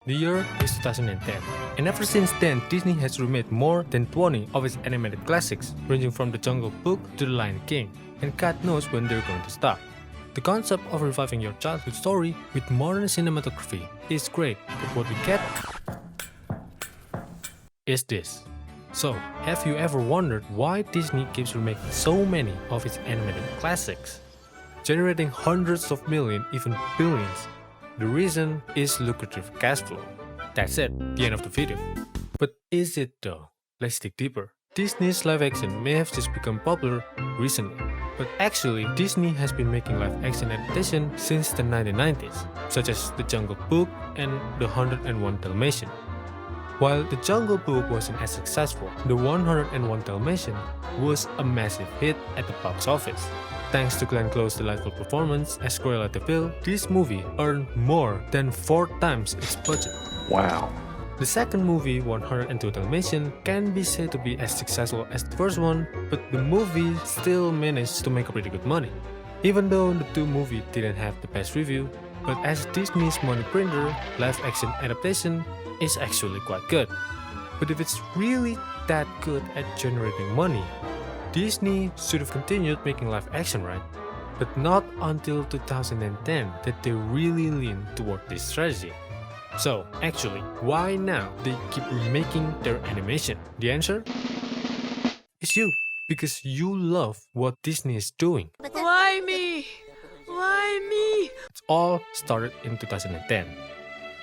The year is 2010, and ever since then, Disney has remade more than 20 of its animated classics, ranging from The Jungle Book to The Lion King, and God knows when they're going to stop. The concept of reviving your childhood story with modern cinematography is great, but what we get is this. So, have you ever wondered why Disney keeps remaking so many of its animated classics, generating hundreds of millions, even billions? The reason is lucrative cash flow. That's it, the end of the video. But is it though? Let's dig deeper. Disney's live action may have just become popular recently, but actually Disney has been making live action adaptations since the 1990s, such as The Jungle Book and The 101 Dalmatian. While The Jungle Book wasn't as successful, The 101 Dalmatian was a massive hit at the box office. Thanks to Glenn Close's delightful performance as Cruella de Vil, this movie earned more than 4 times its budget. Wow. The second movie, 102 Dalmatian, can be said to be as successful as the first one, but the movie still managed to make a pretty good money. Even though the two movies didn't have the best review, but as Disney's money printer, live-action adaptation is actually quite good. But if it's really that good at generating money, Disney should have continued making live action, right? But not until 2010 that they really leaned toward this strategy. So, actually, why now they keep remaking their animation? The answer is you, because you love what Disney is doing. Why me? Why me? It all started in 2010.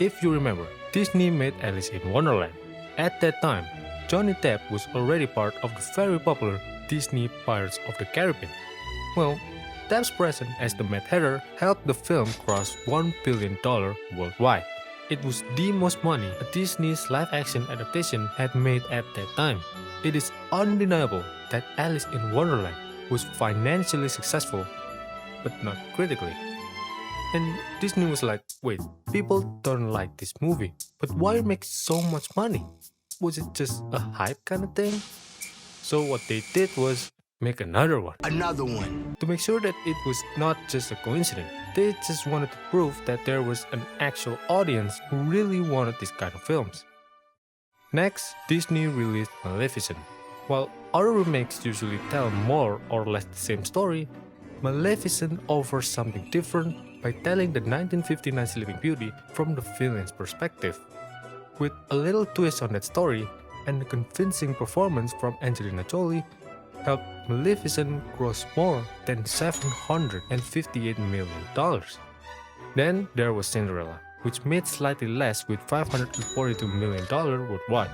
If you remember, Disney made Alice in Wonderland. At that time, Johnny Depp was already part of the very popular Disney Pirates of the Caribbean. Well, Depp's presence as the Mad Hatter helped the film cross $1 billion worldwide. It was the most money a Disney's live-action adaptation had made at that time. It is undeniable that Alice in Wonderland was financially successful, but not critically. And Disney was like, wait, people don't like this movie, but why make so much money? Was it just a hype kind of thing? So what they did was make another one. Another one. To make sure that it was not just a coincidence, they just wanted to prove that there was an actual audience who really wanted this kind of films. Next, Disney released Maleficent. While other remakes usually tell more or less the same story, Maleficent offers something different by telling the 1959 Sleeping Beauty from the villain's perspective. With a little twist on that story and a convincing performance from Angelina Jolie, helped Maleficent gross more than $758 million. Then there was Cinderella, which made slightly less with $542 million worldwide,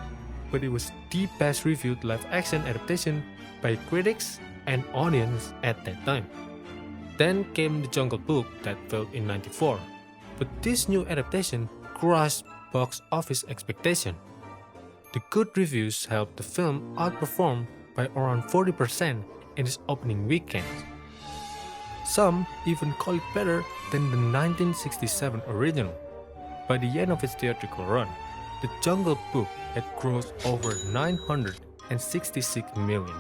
but it was the best reviewed live-action adaptation by critics and audience at that time. Then came The Jungle Book that failed in '94, but this new adaptation crushed box office expectation. The good reviews helped the film outperform by around 40% in its opening weekend. Some even call it better than the 1967 original. By the end of its theatrical run, The Jungle Book had grossed over $966 million.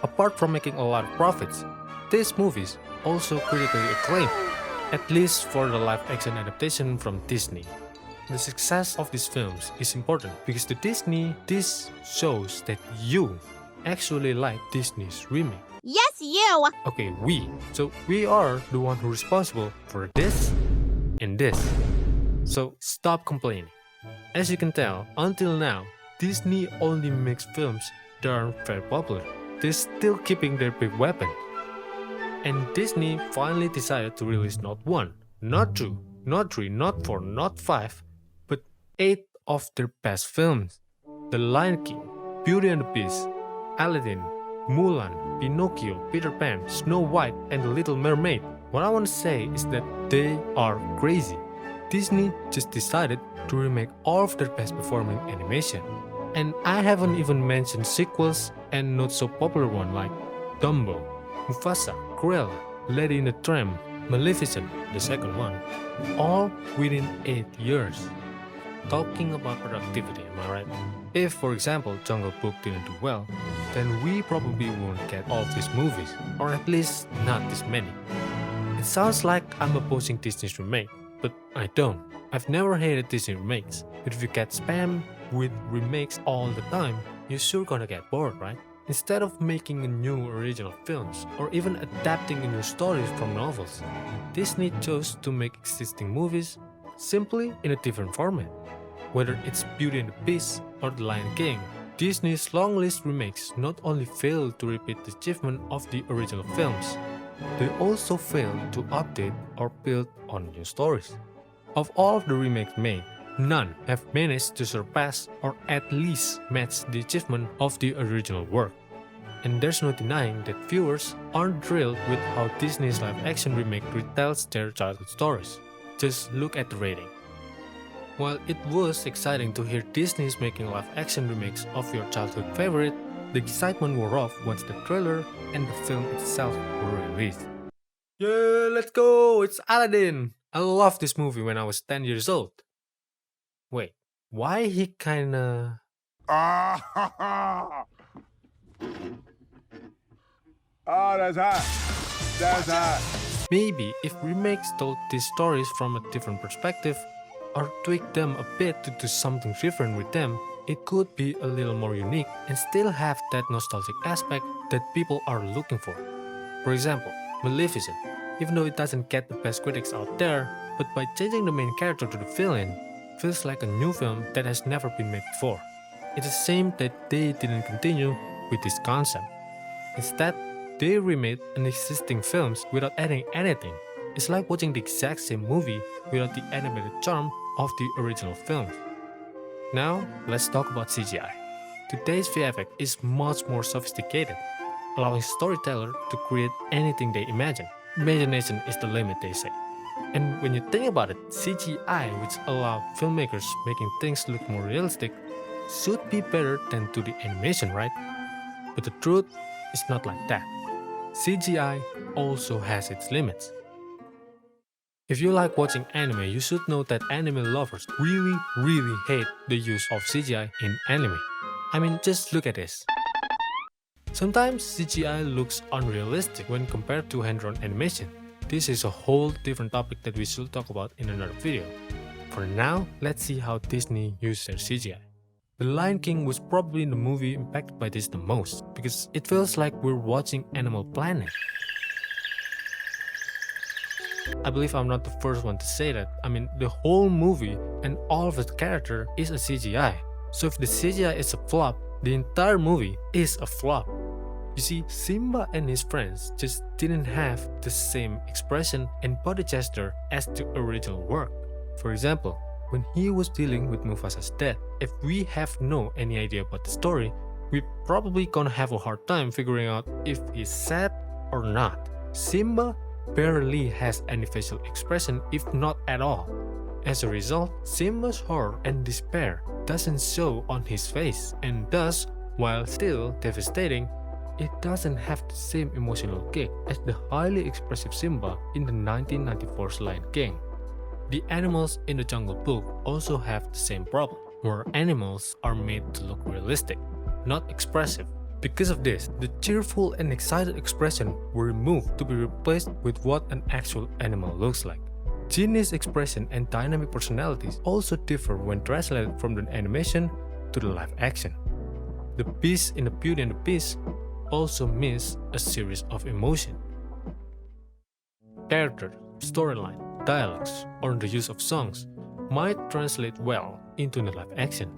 Apart from making a lot of profits, these movies also critically acclaimed, at least for the live-action adaptation from Disney. The success of these films is important because to Disney, this shows that you actually like Disney's remake. Yes, you! Okay, we. So we are the one who's responsible for this and this. So stop complaining. As you can tell, until now, Disney only makes films that aren't very popular. They're still keeping their big weapon. And Disney finally decided to release not 1, not 2, not 3, not 4, not 5, but 8 of their best films. The Lion King, Beauty and the Beast, Aladdin, Mulan, Pinocchio, Peter Pan, Snow White, and The Little Mermaid. What I want to say is that they are crazy. Disney just decided to remake all of their best performing animation. And I haven't even mentioned sequels and not so popular ones like Dumbo, Mufasa, Cruella, Lady in the Tramp, Maleficent, the second one, all within 8 years. Talking about productivity, am I right? If, for example, Jungle Book didn't do well, then we probably won't get all of these movies, or at least not this many. It sounds like I'm opposing Disney's remake, but I don't. I've never hated Disney remakes, but if you get spam with remakes all the time, you're sure gonna get bored, right? Instead of making a new original films or even adapting new stories from novels, Disney chose to make existing movies simply in a different format. Whether it's Beauty and the Beast or The Lion King, Disney's long list remakes not only failed to repeat the achievement of the original films, they also failed to update or build on new stories. Of all of the remakes made, none have managed to surpass or at least match the achievement of the original work. And there's no denying that viewers aren't thrilled with how Disney's live-action remake retells their childhood stories. Just look at the rating. While it was exciting to hear Disney's making live-action remakes of your childhood favorite, the excitement wore off once the trailer and the film itself were released. Yeah, let's go! It's Aladdin! I loved this movie when I was 10 years old. Wait, why he kinda... Ah, oh, that's hot. That's hot. Maybe if remakes told these stories from a different perspective, or tweaked them a bit to do something different with them, it could be a little more unique and still have that nostalgic aspect that people are looking for. For example, Maleficent, even though it doesn't get the best critics out there, but by changing the main character to the villain, feels like a new film that has never been made before. It's a shame that they didn't continue with this concept. Instead, they remade an existing films without adding anything. It's like watching the exact same movie without the animated charm of the original film. Now, let's talk about CGI. Today's VFX is much more sophisticated, allowing storytellers to create anything they imagine. Imagination is the limit, they say. And when you think about it, CGI, which allow filmmakers making things look more realistic, should be better than 2D animation, right? But the truth is not like that. CGI also has its limits. If you like watching anime, you should know that anime lovers really hate the use of CGI in anime. I mean, just look at this. Sometimes CGI looks unrealistic when compared to hand-drawn animation. This is a whole different topic that we should talk about in another video. For now, let's see how Disney used their CGI. The Lion King was probably the movie impacted by this the most, because it feels like we're watching Animal Planet. I believe I'm not the first one to say that. I mean, the whole movie and all of the character is a CGI. So if the CGI is a flop, the entire movie is a flop. You see, Simba and his friends just didn't have the same expression and body gesture as the original work. For example, when he was dealing with Mufasa's death, if we have no any idea about the story, we probably gonna have a hard time figuring out if he's sad or not. Simba barely has any facial expression, if not at all. As a result, Simba's horror and despair doesn't show on his face, and thus, while still devastating, it doesn't have the same emotional kick as the highly expressive Simba in the 1994's Lion King. The animals in the Jungle Book also have the same problem, where animals are made to look realistic, not expressive. Because of this, the cheerful and excited expression were removed to be replaced with what an actual animal looks like. Genie's expression and dynamic personalities also differ when translated from the animation to the live action. The Beast in the Beauty and the Beast also miss a series of emotion. Character, storyline, dialogues, or the use of songs might translate well into the live action.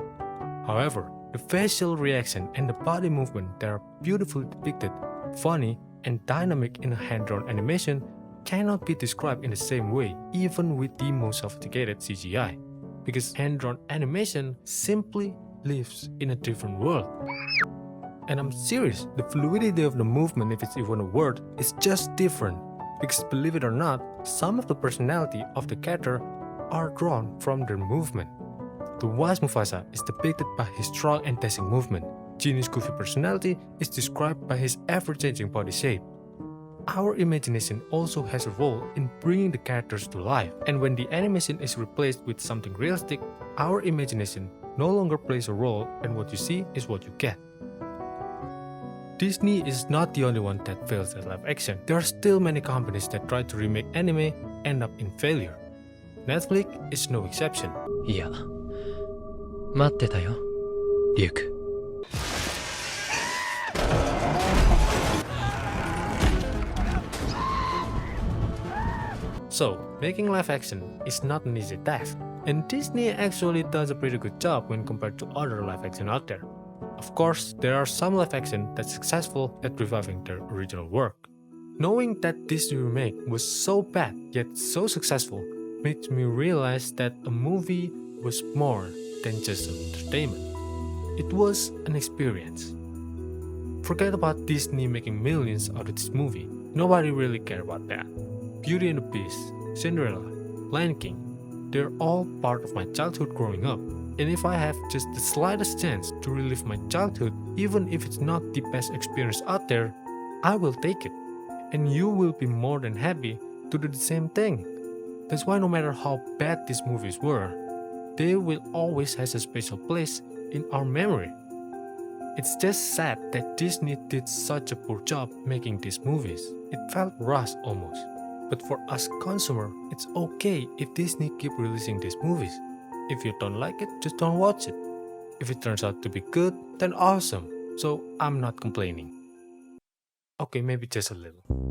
However, the facial reaction and the body movement that are beautifully depicted, funny, and dynamic in a hand-drawn animation cannot be described in the same way even with the most sophisticated CGI, because hand-drawn animation simply lives in a different world. And I'm serious, the fluidity of the movement, if it's even a word, is just different, because believe it or not, some of the personality of the character are drawn from their movement. The wise Mufasa is depicted by his strong and dashing movement. Genie's goofy personality is described by his ever-changing body shape. Our imagination also has a role in bringing the characters to life, and when the animation is replaced with something realistic, our imagination no longer plays a role, and what you see is what you get. Disney is not the only one that fails at live action. There are still many companies that try to remake anime end up in failure. Netflix is no exception. いや、待ってたよ、リュウク。So, making live action is not an easy task, and Disney actually does a pretty good job when compared to other live action out there. Of course, there are some live action that's successful at reviving their original work. Knowing that Disney remake was so bad yet so successful makes me realize that a movie was more than just an entertainment. It was an experience. Forget about Disney making millions out of this movie. Nobody really cared about that. Beauty and the Beast, Cinderella, Lion King, they're all part of my childhood growing up. And if I have just the slightest chance to relive my childhood, even if it's not the best experience out there, I will take it. And you will be more than happy to do the same thing. That's why no matter how bad these movies were, they will always have a special place in our memory. It's just sad that Disney did such a poor job making these movies. It felt rushed almost. But for us consumer, it's okay if Disney keep releasing these movies. If you don't like it, just don't watch it. If it turns out to be good, then awesome. So I'm not complaining. Okay, maybe just a little.